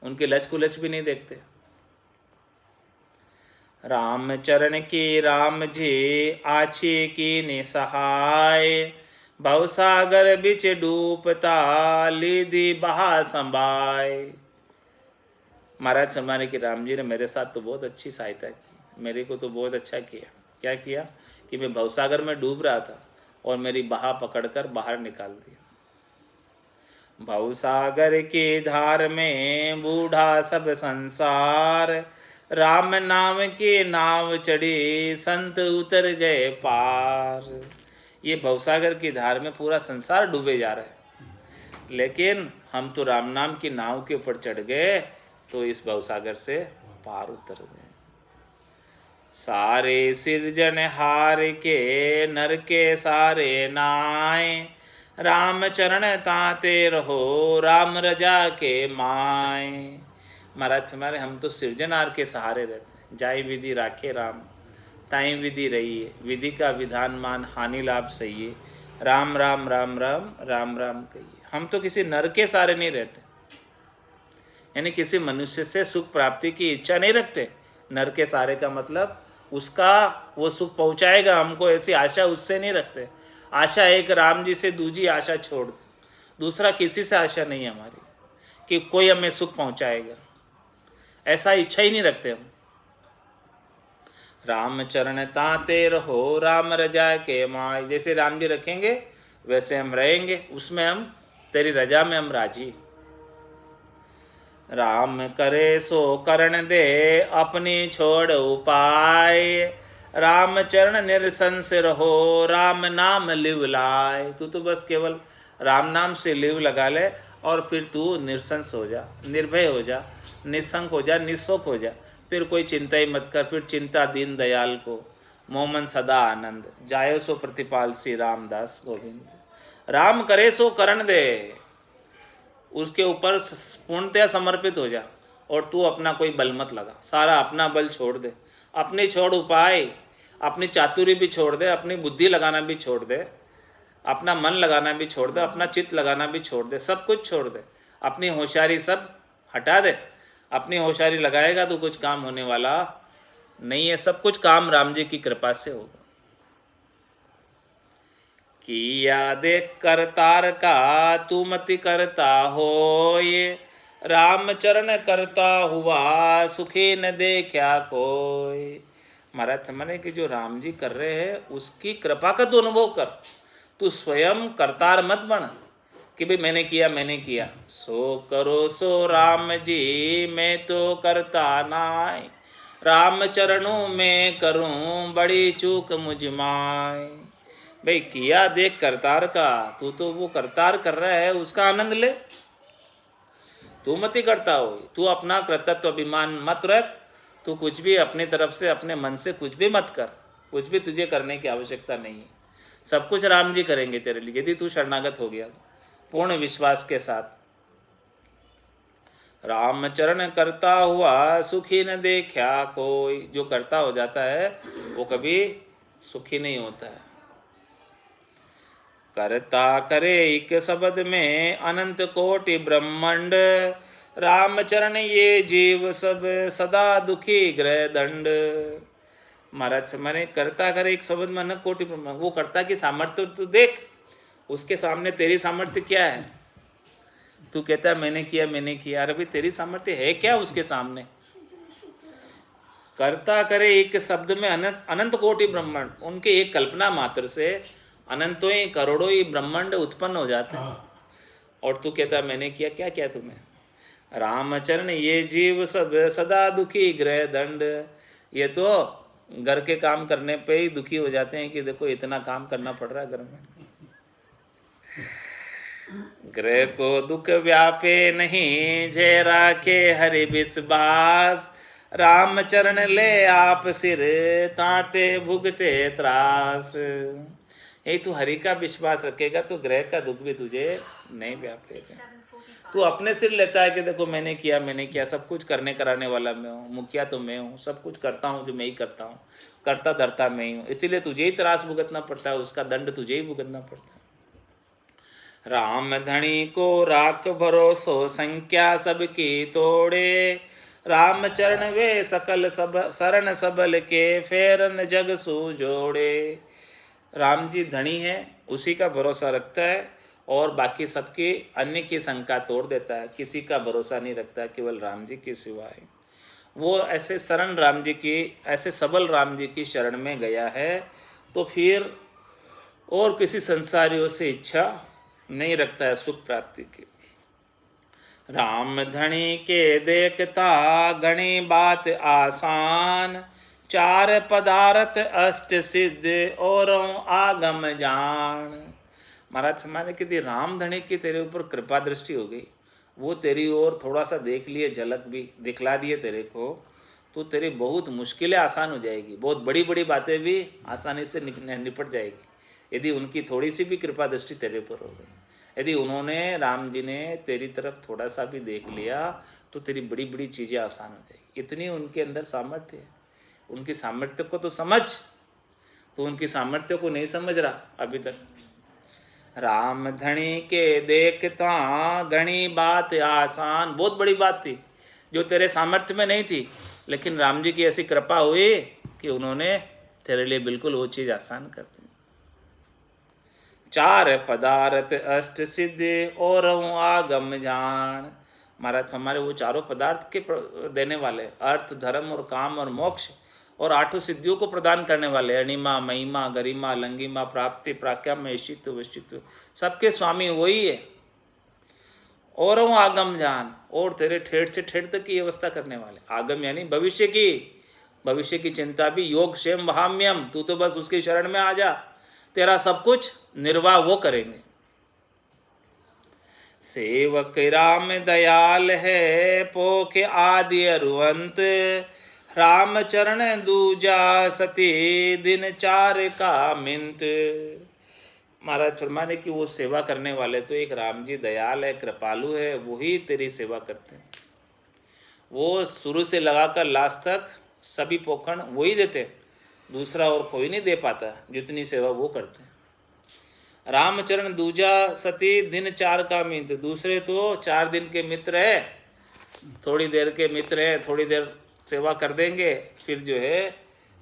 उनके लच कुलच भी नहीं देखते। राम चरण की राम जी आछी की निसहाय, भवसागर बिच डूबता लीदी बहा संभाय। महाराज हमारे कि राम जी ने मेरे साथ तो बहुत अच्छी सहायता की, मेरे को तो बहुत अच्छा किया। क्या किया कि मैं भवसागर में डूब रहा था और मेरी बहा पकड़कर बाहर निकाल दिया। भवसागर की धार में बूढ़ा सब संसार, राम नाम की नाव चढ़ी संत उतर गए पार। ये भवसागर की धार में पूरा संसार डूबे जा रहा है, लेकिन हम तो राम नाम की नाव के ऊपर चढ़ गए तो इस भवसागर से पार उतर गए। सारे सिरजन हार के नर के सारे नाय, राम चरण ताते रहो राम रजा के माय। महाराज हमारे हम तो सिरजनहार के सहारे रहते हैं। जाय विधि राखे राम ताई विधि रही है, विधि का विधान मान हानि लाभ सही है, राम राम राम राम राम राम कहिए। हम तो किसी नर के सहारे नहीं रहते, यानी किसी मनुष्य से सुख प्राप्ति की इच्छा नहीं रखते। नर के सहारे का मतलब उसका वो सुख पहुंचाएगा हमको, ऐसी आशा उससे नहीं रखते। आशा एक राम जी से, दूसरी आशा छोड़ दे, दूसरा किसी से आशा नहीं है हमारी कि कोई हमें सुख पहुंचाएगा, ऐसा इच्छा ही नहीं रखते हम। राम चरण ताते रहो राम रजा के माय। जैसे राम जी रखेंगे वैसे हम रहेंगे, उसमें हम तेरी रजा में हम राजी। राम करे सो करण दे अपनी छोड़ उपाय, राम चरण निरसंस रहो राम नाम लिव लाए। तू तो बस केवल राम नाम से लिव लगा ले और फिर तू निरसंस हो जा, निर्भय हो जा, निसंक हो जा, निशोक हो जा, फिर कोई चिंता ही मत कर। फिर चिंता दीन दयाल को, मोमन सदा आनंद, जायो सो प्रतिपाल श्री रामदास गोविंद। राम करे सो करण दे, उसके ऊपर पूर्णतया समर्पित हो जा और तू अपना कोई बल मत लगा, सारा अपना बल छोड़ दे, अपने छोड़ उपाय, अपनी चातुरी भी छोड़ दे, अपनी बुद्धि लगाना भी छोड़ दे, अपना मन लगाना भी छोड़ दे, अपना चित्त लगाना भी छोड़ दे, सब कुछ छोड़ दे, अपनी होशियारी सब हटा दे। अपनी होशियारी लगाएगा तो कुछ काम होने वाला नहीं है, सब कुछ काम राम जी की कृपा से होगा। किया देख करतार का तू मति करता हो, ये राम चरण करता हुआ सुखी न देखा कोई। महाराज समझे कि जो राम जी कर रहे हैं उसकी कृपा का तू अनुभव कर, तू स्वयं करतार मत बन कि भाई मैंने किया। सो करो सो राम जी मैं तो करता नाय, राम चरणों में करूं बड़ी चूक मुझ माय। भाई किया देख करतार का, तू तो वो करतार कर रहा है उसका आनंद ले, तू मत ही करता हो, तू अपना कृतत्व अभिमान मत रख, तू कुछ भी अपनी तरफ से अपने मन से कुछ भी मत कर, कुछ भी तुझे करने की आवश्यकता नहीं है, सब कुछ राम जी करेंगे तेरे लिए यदि तू शरणागत हो गया पूर्ण विश्वास के साथ। राम चरण करता हुआ सुखी न देखा कोई, जो करता हो जाता है वो कभी सुखी नहीं होता है। करता करे एक शब्द में अनंत कोटि ब्रह्मांड, राम चरण ये जीव सब सदा दुखी ग्रह दंड। महाराज मैंने करता करे एक शब्द में अनंत कोटि ब्रह्मांड, वो करता की सामर्थ्य तो देख, उसके सामने तेरी सामर्थ्य क्या है। तू कहता है मैंने किया, अरे भाई तेरी सामर्थ्य है क्या उसके सामने। करता करे एक शब्द में अनंत कोटि ब्रह्मांड, उनके एक कल्पना मात्र से अनंतों ही करोड़ों ही ब्रह्मांड उत्पन्न हो जाते हैं। और तू कहता मैंने क्या तुम्हें। रामचरण ये जीव सब सदा दुखी ग्रह दंड, ये तो घर के काम करने पे ही दुखी हो जाते हैं कि देखो इतना काम करना पड़ रहा है घर में। ग्रह को दुख व्यापे नहीं, जय राखे हरि विश्वास, राम चरण ले आप सिर ताते भुगते त्रास। यही तू हरि का विश्वास रखेगा तो ग्रह का दुख भी तुझे नहीं व्यापेगा। तू अपने सिर लेता है कि देखो मैंने किया, सब कुछ करने कराने वाला मैं हूँ, मुखिया तो मैं हूँ, सब कुछ करता हूँ जो मैं ही करता हूँ, करता धरता मैं ही हूँ, इसीलिए तुझे ही त्रास भुगतना पड़ता है, उसका दंड तुझे ही भुगतना पड़ता है। राम धनी को राख भरोसो संख्या सबकी तोड़े, राम चरण वे सकल सब शरण सबल के फेरन जग सु जोड़े। राम जी धनी है, उसी का भरोसा रखता है और बाकी सबके अन्य की शंका तोड़ देता है, किसी का भरोसा नहीं रखता, केवल राम जी के सिवाय। वो ऐसे शरण राम जी की, ऐसे सबल राम जी की शरण में गया है तो फिर और किसी संसारियों से इच्छा नहीं रखता है सुख प्राप्ति की। राम धनी के देखता गणी बात आसान, चार पदार्थ अष्ट सिद्ध और आगम जान। महाराज हमारे कि राम धनी की तेरे ऊपर कृपा दृष्टि हो गई, वो तेरी ओर थोड़ा सा देख लिए, झलक भी दिखला दिए तेरे को, तो तेरी बहुत मुश्किलें आसान हो जाएगी, बहुत बड़ी बड़ी बातें भी आसानी से निपट जाएगी यदि उनकी थोड़ी सी भी कृपा दृष्टि तेरे पर हो गई। यदि उन्होंने, राम जी ने तेरी तरफ थोड़ा सा भी देख लिया तो तेरी बड़ी बड़ी चीज़ें आसान हो जाएगी, इतनी उनके अंदर सामर्थ्य है। उनकी सामर्थ्य को तो समझ, तो उनकी सामर्थ्य को नहीं समझ रहा अभी तक। राम धनी के देखता घनी बात आसान, बहुत बड़ी बात थी जो तेरे सामर्थ्य में नहीं थी, लेकिन राम जी की ऐसी कृपा हुई कि उन्होंने तेरे लिए बिल्कुल वो चीज़ आसान कर दी। चार पदार्थ अष्ट सिद्ध और आगम जान। महाराज हमारे वो चारों पदार्थ के देने वाले, अर्थ धर्म और काम और मोक्ष और आठों सिद्धियों को प्रदान करने वाले, अणिमा महिमा गरिमा लंगिमा प्राप्ति प्राख्याम ईशित्व वशित्व, सबके स्वामी वही है। और आगम जान, और तेरे ठेठ से ठेठ तक की व्यवस्था करने वाले। आगम यानी भविष्य की चिंता भी, योग क्षेम वहाम्यम, तू तो बस उसकी शरण में आ जा, तेरा सब कुछ निर्वाह वो करेंगे। सेवक राम दयाल है पोख आदि अरुवंत, राम चरण दूजा सती दिन चार का मिंत। महाराज फरमाने की वो सेवा करने वाले तो एक राम जी दयाल है, कृपालु है, वही तेरी सेवा करते हैं। वो शुरू से लगाकर लास्ट तक सभी पोखण वो ही देते, दूसरा और कोई नहीं दे पाता जितनी सेवा वो करते। रामचरण दूजा सती दिन 4 का मित्र, दूसरे तो 4 दिन के मित्र है, थोड़ी देर के मित्र है, थोड़ी देर सेवा कर देंगे, फिर जो है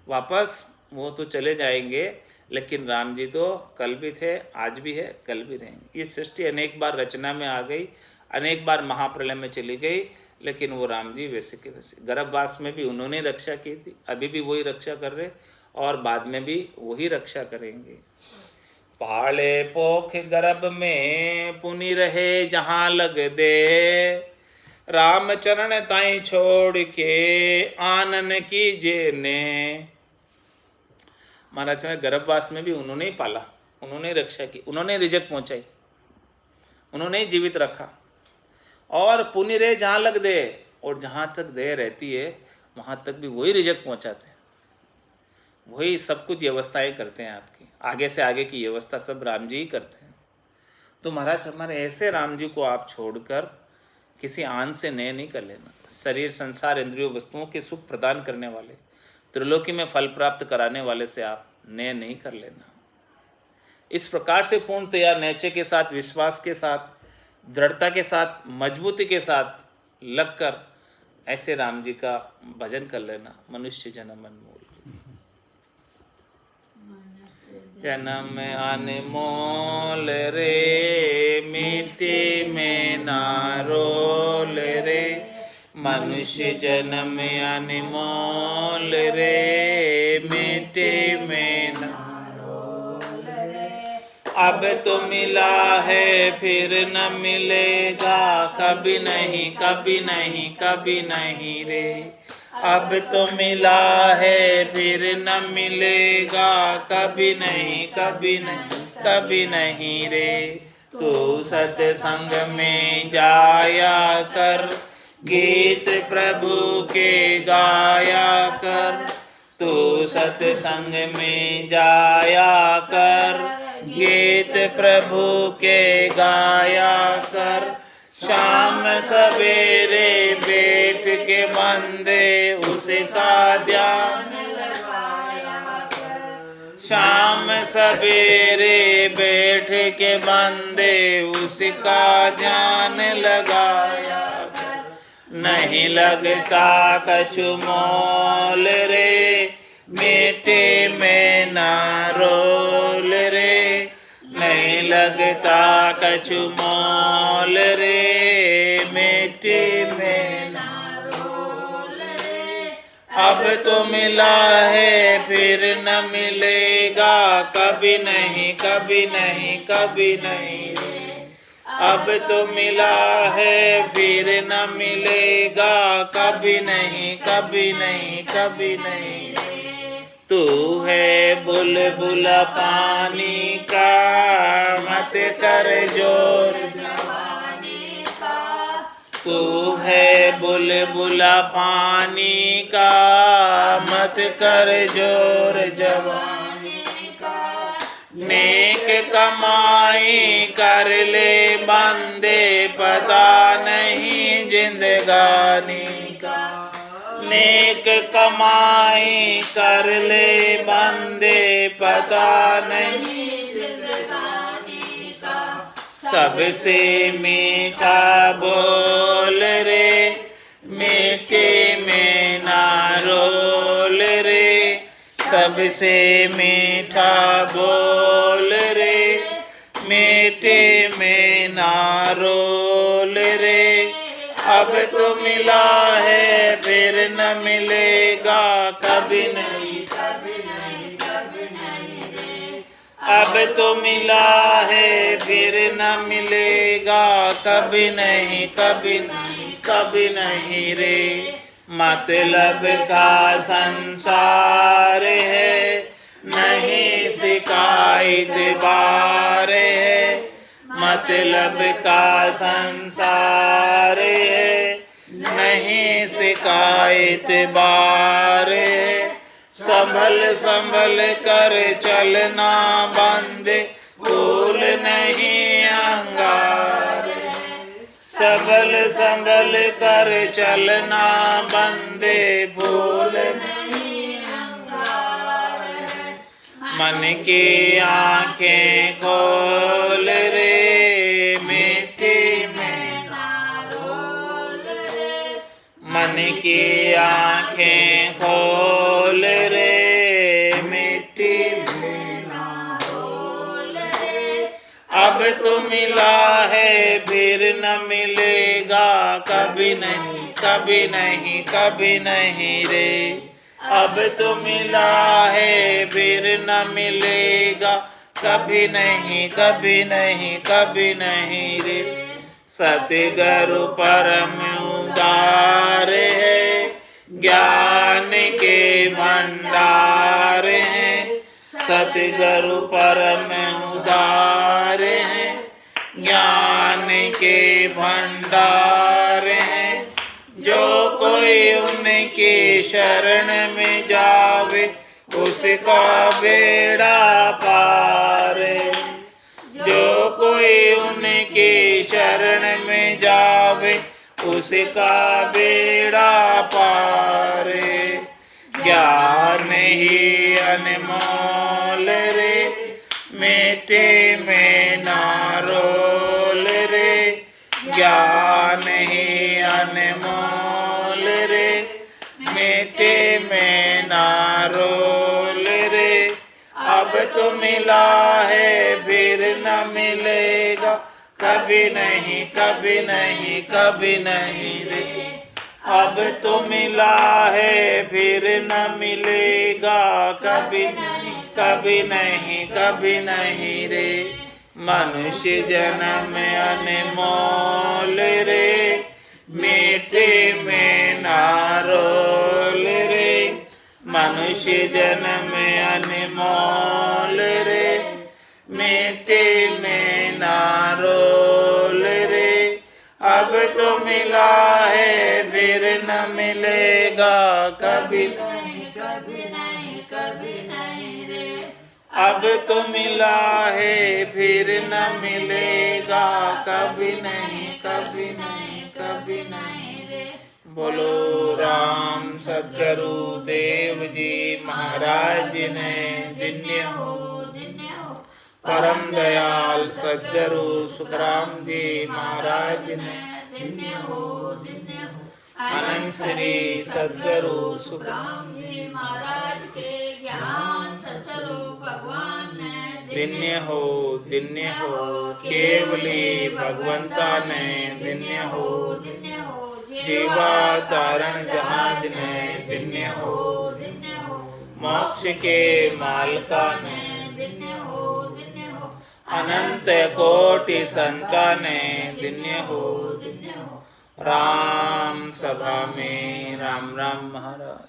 वापस वो तो चले जाएंगे। लेकिन राम जी तो कल भी थे, आज भी है, कल भी रहेंगे। ये सृष्टि अनेक बार रचना में आ गई, अनेक बार महाप्रलय में चली गई, लेकिन वो राम जी वैसे के वैसे। गर्भवास में भी उन्होंने रक्षा की थी, अभी भी वही रक्षा कर रहे और बाद में भी वही रक्षा करेंगे। पाले पोख गर्भ में पुनि रहे जहाँ लग दे, राम चरण ताई छोड़ के आनन कीजे ने। महाराज ने गर्भवास में भी उन्होंने ही पाला, उन्होंने ही रक्षा की, उन्होंने रिजक पहुंचाई, उन्होंने ही जीवित रखा। और पुनि रहे जहाँ लग दे, और जहाँ तक देह रहती है वहाँ तक भी वही रिजक पहुँचाते हैं, वही सब कुछ व्यवस्थाएं करते हैं। आपकी आगे से आगे की व्यवस्था सब राम जी ही करते हैं। तो महाराज हमारे ऐसे राम जी को आप छोड़कर किसी आन से नए नहीं कर लेना। शरीर संसार इंद्रियों वस्तुओं के सुख प्रदान करने वाले, त्रिलोकी में फल प्राप्त कराने वाले से आप नए नहीं कर लेना। इस प्रकार से पूर्णतया नैचे के साथ, विश्वास के साथ, दृढ़ता के साथ, मजबूती के साथ लगकर ऐसे राम जी का भजन कर लेना। मनुष्य जन्म अनमोल, जन्म अनमोल रे, मिट्टी में ना रोल रे, मनुष्य जन्म अनमोल रे, मिट्टी में ना रोल रे। अब तो मिला है फिर न मिलेगा, कभी नहीं कभी नहीं कभी नहीं रे। अब तो मिला है फिर न मिलेगा, कभी नहीं कभी नहीं कभी नहीं रे। तू सत्संग में जाया कर, गीत प्रभु के गाया कर। तू सत्संग में जाया कर, गीत प्रभु के गाया कर। शाम सवेरे बैठ के बंदे उसका ध्यान लगाया कर। शाम सवेरे बैठ के बंदे उसका ध्यान लगाया कर। नहीं लगता कछु मोल रे, मिट्टी में ना रोल रे। नहीं लगता कछु मोल रे, मिट्टी में ना रोल रे। अब तो मिला है फिर न मिलेगा, कभी नहीं कभी नहीं कभी नहीं रे। अब तो मिला है फिर न मिलेगा, कभी नहीं कभी नहीं कभी नहीं रे। तू है बुलबुला पानी का, मत कर जोर जवानी का। तू है बुलबुला पानी का, मत कर जोर जवानी का। नेक कमाई कर ले बंदे, पता नहीं जिंदगानी का। नेक कमाई कर ले बंदे, पता नहीं जिंदगानी का। सबसे मीठा बोल रे, मिट्टी में ना रोल रे। सबसे मीठा बोल रे, मिट्टी में ना रोल रे। अब तो मिला है फिर न मिलेगा, कभी नहीं कभी नहीं कभी नहीं रे। अब तो मिला है फिर न मिलेगा, कभी नहीं कभी नहीं कभी नहीं रे। मतलब का संसार है, नहीं शिकायत बार है। मतलब का संसार है, नहीं शिकायत बार है। संभल संभल कर चलना बंदे, फूल नहीं अंगार है। सब संभल संभल कर चलना बंदे भूल मन की आंखें खोल रे मिट्टी में ना रोल रे मन की आंखें खोल रे मिट्टी में ना रोल रे अब तो मिला है फिर न मिलेगा कभी नहीं कभी नहीं कभी नहीं रे अब तो मिला है फिर न मिलेगा कभी नहीं कभी नहीं कभी नहीं रे सतगुरु परम उदार है ज्ञान के भंडार है सतगुरु परम उदार है ज्ञान के भंडार है जो कोई उनके शरण में जावे उसका बेड़ा पार जो कोई उनके शरण में जावे उसका बेड़ा पार ज्ञान ही अनमोल रे मिट्टी में ना रोल रे ज्ञान ही अनमोल रे मिट्टी में ना रोल रे अब तो मिला है फिर न मिलेगा कभी नहीं कभी नहीं कभी नहीं रे अब तो मिला है फिर न मिलेगा कभी नहीं कभी नहीं कभी नहीं रे मनुष्य जन्म अनमोल रे मिट्टी में ना रोल रे मनुष्य जन्म अनमोल रे मिट्टी में ना रोल रे अब तो मिला है फिर न मिलेगा कभी नहीं कभी नहीं कभी नहीं रे अब तो मिला है फिर न मिलेगा कभी नहीं कभी नहीं कभी नहीं रे बोलो राम सद्गुरु देव जी महाराज ने धन्य हो परम दयाल सद्गुरु सुखराम जी महाराज ने धन्य हो अनंत श्री सद्गुरु सुखराम जी महाराज के ज्ञान सचलो भगवान ने धन्य हो केवली भगवंता ने धन्य हो जीवा तारण जहाज ने धन्य हो मोक्ष के मालका ने धन्य हो अनंत कोटि संताने धन्य हो राम सभा में राम राम महाराज।